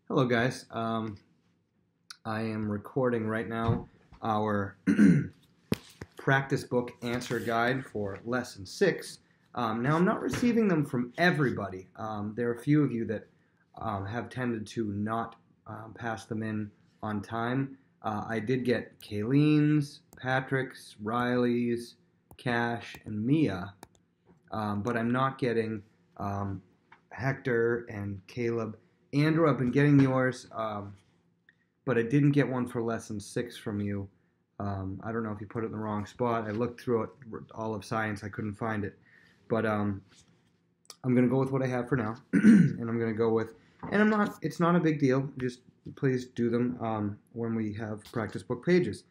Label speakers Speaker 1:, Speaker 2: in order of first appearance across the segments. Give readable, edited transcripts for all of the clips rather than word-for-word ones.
Speaker 1: Hello, guys. I am recording right now our practice book answer guide for lesson 6. Now, I'm not receiving them from everybody. There are a few of you that have tended to not pass them in on time. I did get Kayleen's, Patrick's, Riley's, Cash, and Mia, but I'm not getting Hector and Caleb. Andrew, I've been getting yours, but I didn't get one for lesson 6 from you. I don't know if you put it in the wrong spot. I looked through it, all of science, I couldn't find it. But I'm going to go with what I have for now, and I'm going to go with, it's not a big deal. Just please do them when we have practice book pages.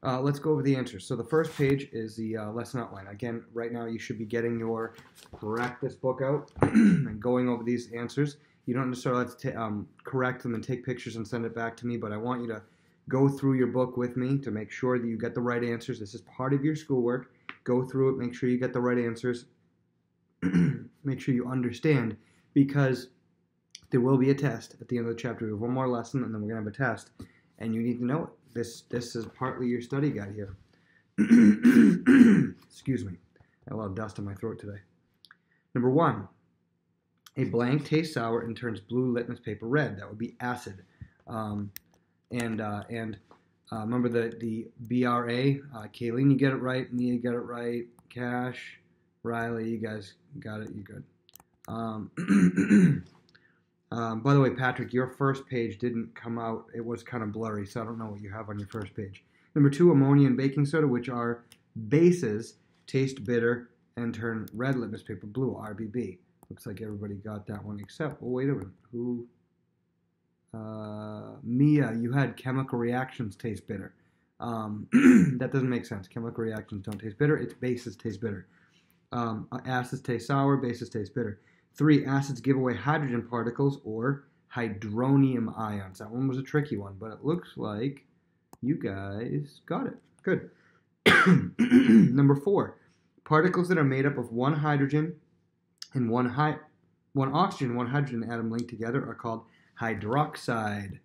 Speaker 1: Let's go over the answers. So the first page is the lesson outline. Again, right now you should be getting your practice book out and going over these answers. You don't necessarily have to correct them and take pictures and send it back to me, but I want you to go through your book with me to make sure that you get the right answers. This is part of your schoolwork. Go through it, make sure you get the right answers, make sure you understand, because there will be a test at the end of the chapter. We have one more lesson, and then we're going to have a test, and you need to know it. This is partly your study guide here. Excuse me. I got a lot of dust in my throat today. Number 1. A blank tastes sour and turns blue litmus paper red. That would be acid. Remember the BRA. Kayleen, you get it right. Mia, you got it right. Cash, Riley, you guys got it. You good. By the way, Patrick, your first page didn't come out. It was kind of blurry, so I don't know what you have on your first page. Number 2, ammonia and baking soda, which are bases, taste bitter and turn red litmus paper blue, RBB. Looks like everybody got that one except, oh, wait a minute. Who? Mia, you had chemical reactions taste bitter. That doesn't make sense. Chemical reactions don't taste bitter. It's bases taste bitter. Acids taste sour, bases taste bitter. 3, acids give away hydrogen particles or hydronium ions. That one was a tricky one, but it looks like you guys got it. Good. Number 4, particles that are made up of one hydrogen and one oxygen, one hydrogen atom linked together are called hydroxide.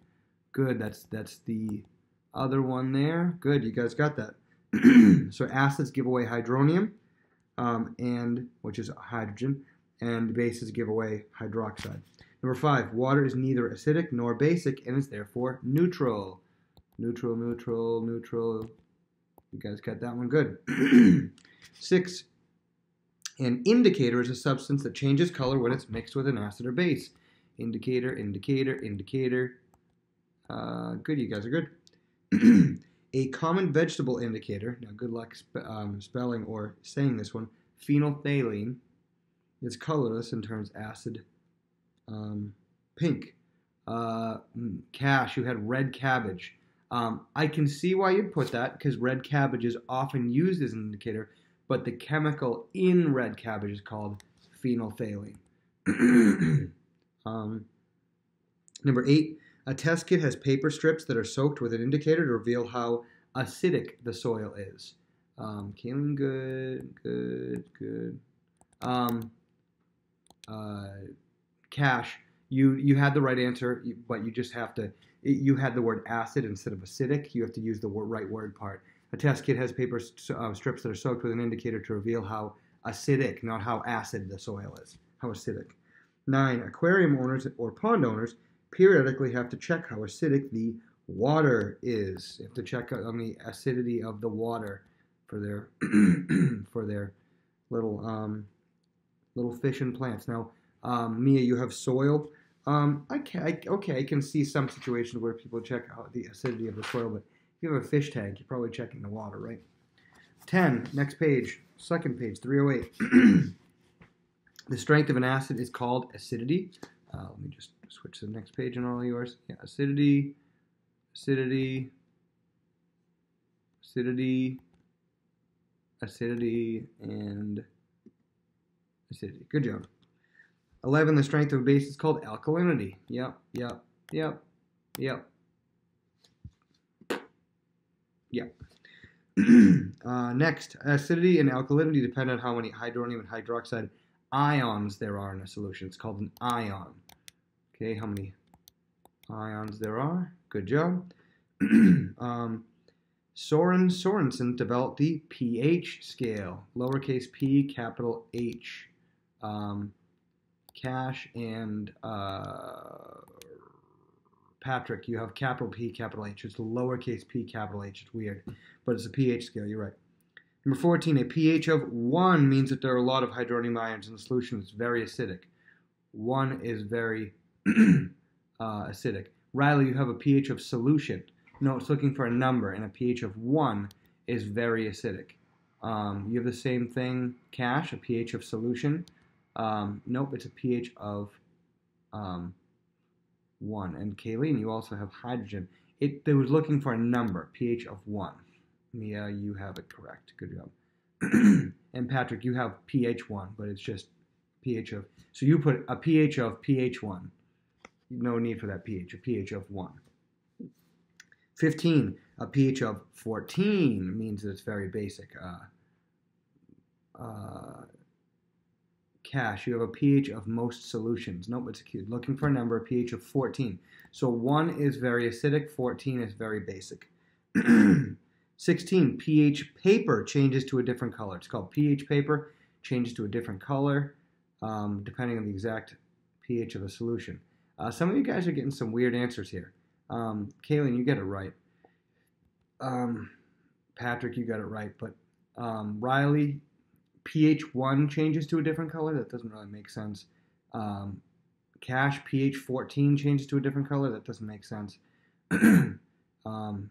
Speaker 1: Good, that's the other one there. Good, you guys got that. So acids give away hydronium, which is hydrogen, and bases give away hydroxide. Number 5, water is neither acidic nor basic and is therefore neutral. Neutral, neutral, neutral. You guys got that one good. 6, an indicator is a substance that changes color when it's mixed with an acid or base. Indicator, indicator, indicator. Good, you guys are good. A common vegetable indicator, now good luck spelling or saying this one, phenolphthalein, is colorless and turns acid pink. Cash, you had red cabbage. I can see why you'd put that, because red cabbage is often used as an indicator, but the chemical in red cabbage is called phenolphthalein. Number 8, a test kit has paper strips that are soaked with an indicator to reveal how acidic the soil is. Kaylin, good, good, good. Cash, you had the right answer, but you just have to, you had the word acid instead of acidic. You have to use the right word part. A test kit has paper strips that are soaked with an indicator to reveal how acidic, not how acid the soil is, how acidic. 9, aquarium owners or pond owners periodically have to check how acidic the water is. They have to check on the acidity of the water for their for their little fish and plants. Now, Mia, you have soil. I can see some situations where people check out the acidity of the soil, but if you have a fish tank, you're probably checking the water, right? 10, next page, second page, 308. The strength of an acid is called acidity. Let me just switch to the next page on all of yours. Yeah, acidity, acidity, acidity, acidity, and acidity. Good job. 11, the strength of a base is called alkalinity. Yep, yep, yep, yep, yep. Next, acidity and alkalinity depend on how many hydronium and hydroxide ions there are in a solution. It's called an ion. Okay, how many ions there are. Good job. Soren Sorensen developed the pH scale, lowercase p, capital H. Cash and Patrick, you have capital P, capital H. It's lowercase p, capital H. It's weird, but it's a pH scale. You're right. Number 14, a pH of 1 means that there are a lot of hydronium ions in the solution. It's very acidic. 1 is very acidic. Riley, you have a pH of solution. No, it's looking for a number, and a pH of 1 is very acidic. You have the same thing, Cash, a pH of solution. Nope, it's a pH of 1. And Kayleen, you also have hydrogen. It was looking for a number, pH of 1. Mia, you have it correct. Good job. And Patrick, you have pH 1, but it's just pH of... So you put a pH of pH 1. No need for that pH, a pH of 1. 15, a pH of 14 means that it's very basic. Cash, you have a pH of most solutions. Nope, it's acute. Looking for a number, a pH of 14. So 1 is very acidic, 14 is very basic. 16, pH paper changes to a different color. It's called pH paper, changes to a different color depending on the exact pH of the solution. Some of you guys are getting some weird answers here. Kaylin, you get it right. Patrick, you got it right. But Riley, pH 1 changes to a different color. That doesn't really make sense. Cash, pH 14 changes to a different color. That doesn't make sense.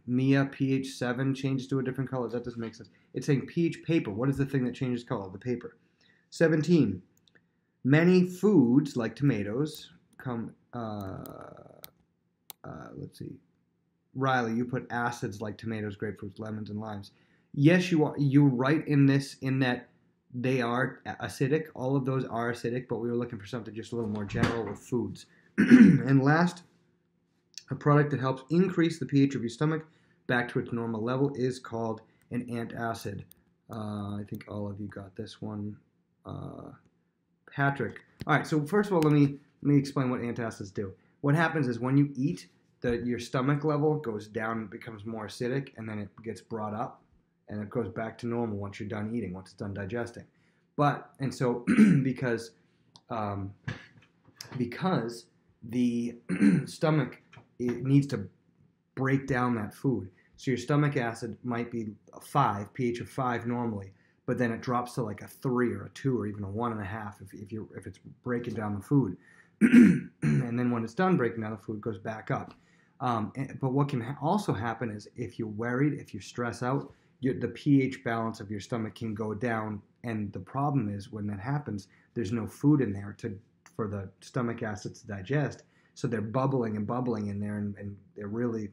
Speaker 1: Mia, pH 7 changes to a different color. That doesn't make sense. It's saying pH paper. What is the thing that changes color? The paper. 17. Many foods, like tomatoes, come... let's see. Riley, you put acids like tomatoes, grapefruits, lemons, and limes. Yes, you are. You're right in this, in that they are acidic. All of those are acidic, but we were looking for something just a little more general with foods. And last, a product that helps increase the pH of your stomach back to its normal level is called an antacid. I think all of you got this one. Patrick. All right, so first of all, let me explain what antacids do. What happens is when you eat, your stomach level goes down and becomes more acidic, and then it gets brought up, and it goes back to normal once you're done eating, once it's done digesting. And so because the stomach, it needs to break down that food. So your stomach acid might be a 5, pH of 5 normally, but then it drops to like a 3 or a 2 or even a 1.5 if it's breaking down the food. And then when it's done breaking down the food, it goes back up. But what can also happen is if you're worried, if you stress out, the pH balance of your stomach can go down. And the problem is when that happens, there's no food in there for the stomach acids to digest. So they're bubbling and bubbling in there, and they're really,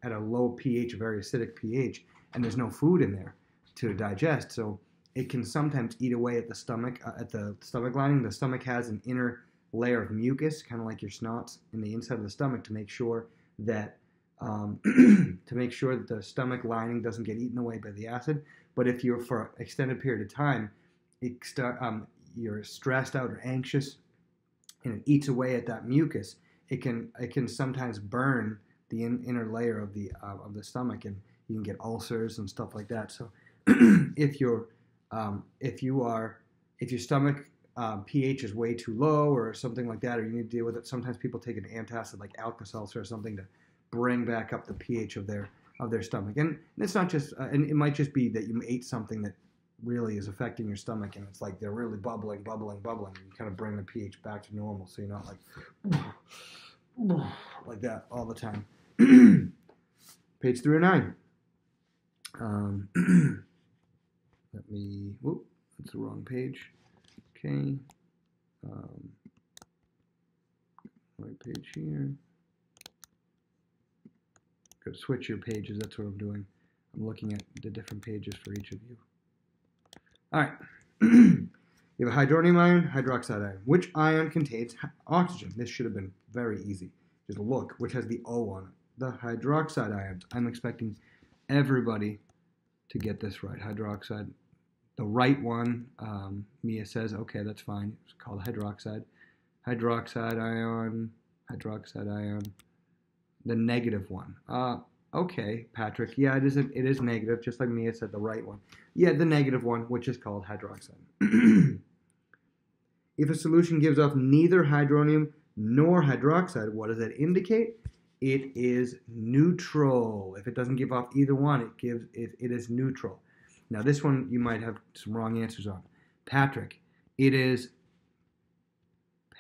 Speaker 1: at a low pH, a very acidic pH, and there's no food in there to digest. So it can sometimes eat away at the stomach lining. The stomach has an inner layer of mucus, kind of like your snots, in the inside of the stomach to make sure that the stomach lining doesn't get eaten away by the acid. But if you're for an extended period of time, you're stressed out or anxious, and it eats away at that mucus, it can sometimes burn the inner layer of the stomach, and you can get ulcers and stuff like that. So if your stomach pH is way too low or something like that, or you need to deal with it, sometimes people take an antacid like Alka-Seltzer or something to bring back up the pH of their stomach. And it's not just, and it might just be that you ate something that really is affecting your stomach, and it's like they're really bubbling. You kind of bring the pH back to normal, so you're not like that all the time. Page 309. That's the wrong page. Okay. Right page here. Go switch your pages. That's what I'm doing. I'm looking at the different pages for each of you. All right. You have a hydronium ion, hydroxide ion. Which ion contains oxygen? This should have been very easy. Just look, which has the O on it. The hydroxide ions. I'm expecting everybody to get this right. Hydroxide. The right one, Mia says, okay, that's fine. It's called hydroxide. Hydroxide ion. hydroxide ion, the negative one. Okay, Patrick. Yeah, it is negative, just like Mia said, the right one. Yeah, the negative one, which is called hydroxide. If a solution gives off neither hydronium nor hydroxide, what does that indicate? It is neutral. If it doesn't give off either one, it is neutral. Now this one you might have some wrong answers on. Patrick, it is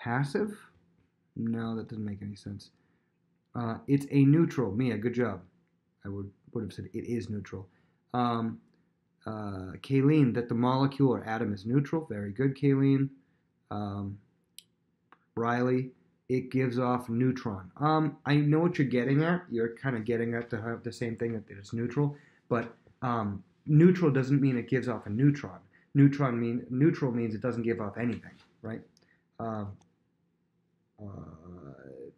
Speaker 1: passive? No, that doesn't make any sense. It's a neutral. Mia, good job. I would have said it is neutral. Kayleen, that the molecule or atom is neutral. Very good, Kayleen. Riley, it gives off neutron. I know what you're getting at. You're kind of getting at the same thing, that it's neutral, but neutral doesn't mean it gives off a neutron. Neutral means it doesn't give off anything, right?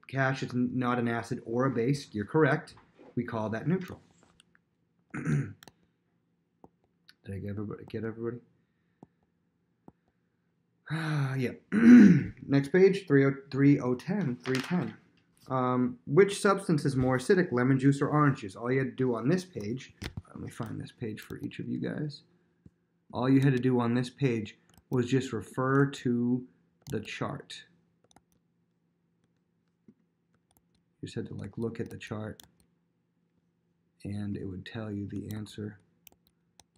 Speaker 1: Cash is not an acid or a base. You're correct. We call that neutral. Did I get everybody? Yeah. Next page, 310. Which substance is more acidic, lemon juice or orange juice? All you had to do on this page, let me find this page for each of you guys. All you had to do on this page was just refer to the chart. You just had to look at the chart and it would tell you the answer.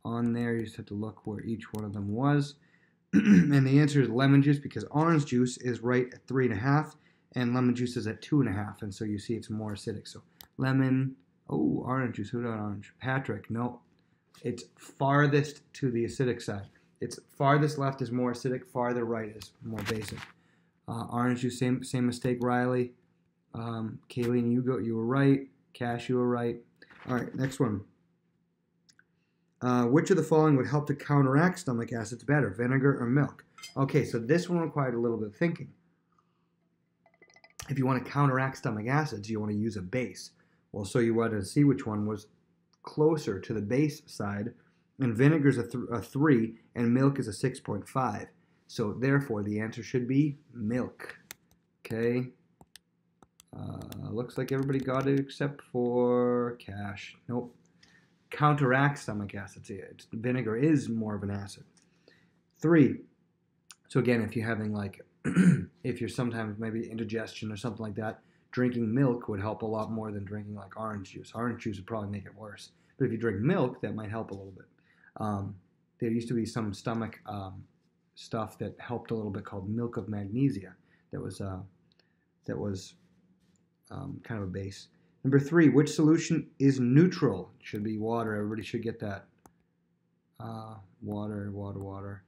Speaker 1: On there, you just have to look where each one of them was. And the answer is lemon juice, because orange juice is right at 3.5 and lemon juice is at 2.5, and so you see it's more acidic. So lemon, orange juice. Who got orange? Patrick. No, it's farthest to the acidic side. It's farthest left is more acidic, farther right is more basic. Orange juice, same mistake, Riley. Kayleen, you were right. Cash, you were right. All right, next one. Which of the following would help to counteract stomach acids better, vinegar or milk? Okay, so this one required a little bit of thinking. If you want to counteract stomach acids, you want to use a base. Well, so you wanted to see which one was closer to the base side, and vinegar is a 3, and milk is a 6.5. So therefore, the answer should be milk. Okay. Looks like everybody got it except for Cash. Nope. Counteract stomach acids. Vinegar is more of an acid. 3. So again, if you're having if you're sometimes maybe indigestion or something like that, drinking milk would help a lot more than drinking orange juice. Orange juice would probably make it worse. But if you drink milk, that might help a little bit. There used to be some stomach stuff that helped a little bit called milk of magnesia. That was kind of a base. Number 3, which solution is neutral? Should be water. Everybody should get that. Water.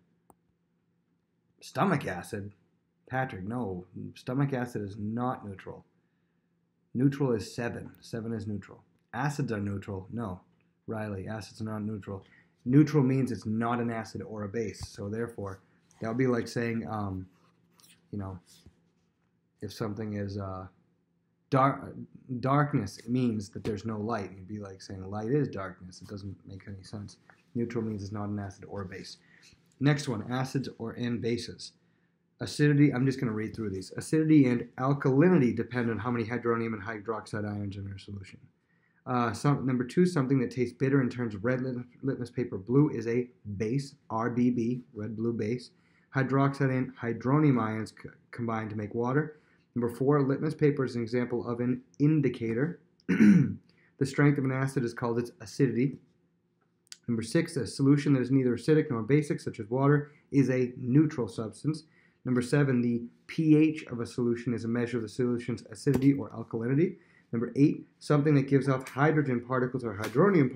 Speaker 1: Stomach acid? Patrick, no. Stomach acid is not neutral. Neutral is 7. 7 is neutral. Acids are neutral. No. Riley, acids are not neutral. Neutral means it's not an acid or a base. So therefore, that would be like saying, if something is darkness, it means that there's no light. It'd be like saying light is darkness. It doesn't make any sense. Neutral means it's not an acid or a base. Next one, acids and bases. Acidity, I'm just going to read through these. Acidity and alkalinity depend on how many hydronium and hydroxide ions in our solution. Number 2, something that tastes bitter and turns red litmus paper blue is a base, RBB, red blue base. Hydroxide and hydronium ions combine to make water. Number 4, litmus paper is an example of an indicator. The strength of an acid is called its acidity. Number 6, a solution that is neither acidic nor basic, such as water, is a neutral substance. Number 7, the pH of a solution is a measure of the solution's acidity or alkalinity. Number 8, something that gives off hydrogen particles or hydronium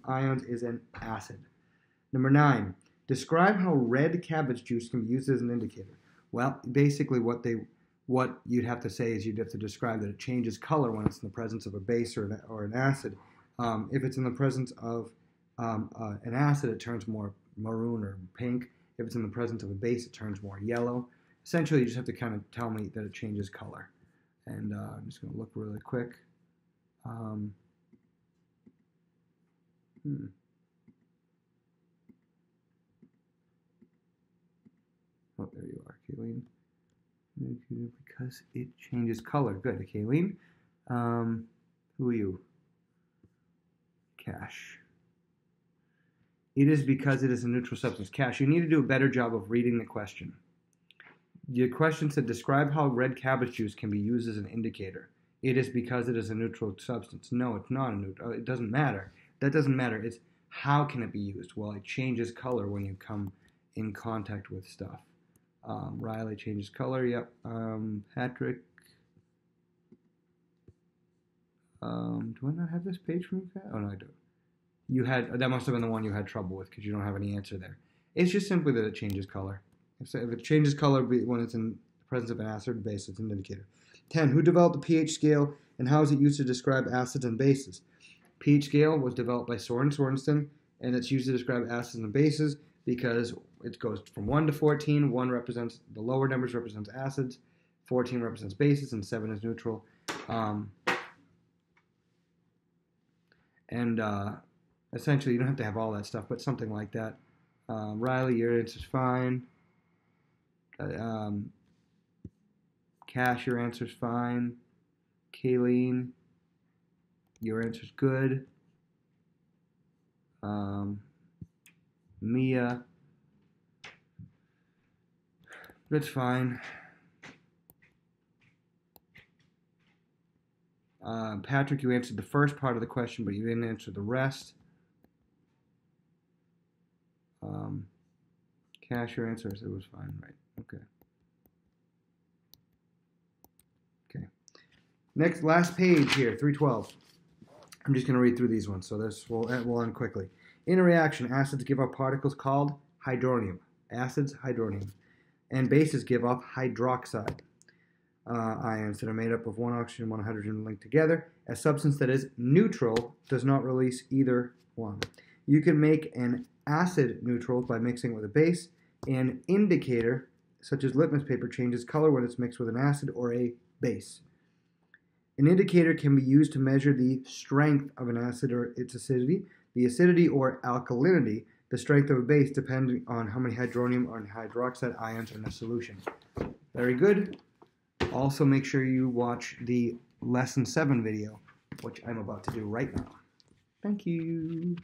Speaker 1: ions is an acid. Number 9, describe how red cabbage juice can be used as an indicator. Well, basically what you'd have to say is you'd have to describe that it changes color when it's in the presence of a base or an acid. If it's in the presence of an acid, it turns more maroon or pink. If it's in the presence of a base, it turns more yellow. Essentially, you just have to kind of tell me that it changes color. And I'm just going to look really quick. Oh, there you are, Kayleen. Because it changes color. Good. Kayleen. Who are you? Cash. It is because it is a neutral substance. Cash, you need to do a better job of reading the question. The question said, describe how red cabbage juice can be used as an indicator. It is because it is a neutral substance. No, it's not a neutral. It doesn't matter. That doesn't matter. It's how can it be used? Well, it changes color when you come in contact with stuff. Riley changes color. Yep. Patrick. Do I not have this page from you? Oh, no, I do. You had, that must have been the one you had trouble with because you don't have any answer there. It's just simply that it changes color. If it changes color when it's in the presence of an acid or base, it's an indicator. 10. Who developed the pH scale and how is it used to describe acids and bases? pH scale was developed by Soren Sorensen, and it's used to describe acids and bases because it goes from 1 to 14. 1 represents, the lower numbers represents acids, 14 represents bases, and 7 is neutral. Essentially, you don't have to have all that stuff, but something like that. Riley, your answer's fine. Cash, your answer's fine. Kayleen, your answer's good. Mia, that's fine. Patrick, you answered the first part of the question, but you didn't answer the rest. Cash, your answer, it was fine, right? Okay. Okay. Next, last page here, 312. I'm just going to read through these ones, so this will end quickly. In a reaction, acids give off particles called hydronium. Acids, hydronium. And bases give off hydroxide. Ions that are made up of one oxygen and one hydrogen linked together. A substance that is neutral does not release either one. You can make an acid neutral by mixing with a base. An indicator, such as litmus paper, changes color when it's mixed with an acid or a base. An indicator can be used to measure the strength of an acid or its acidity, the acidity or alkalinity, the strength of a base, depending on how many hydronium or hydroxide ions are in a solution. Very good. Also, make sure you watch the Lesson 7 video, which I'm about to do right now. Thank you.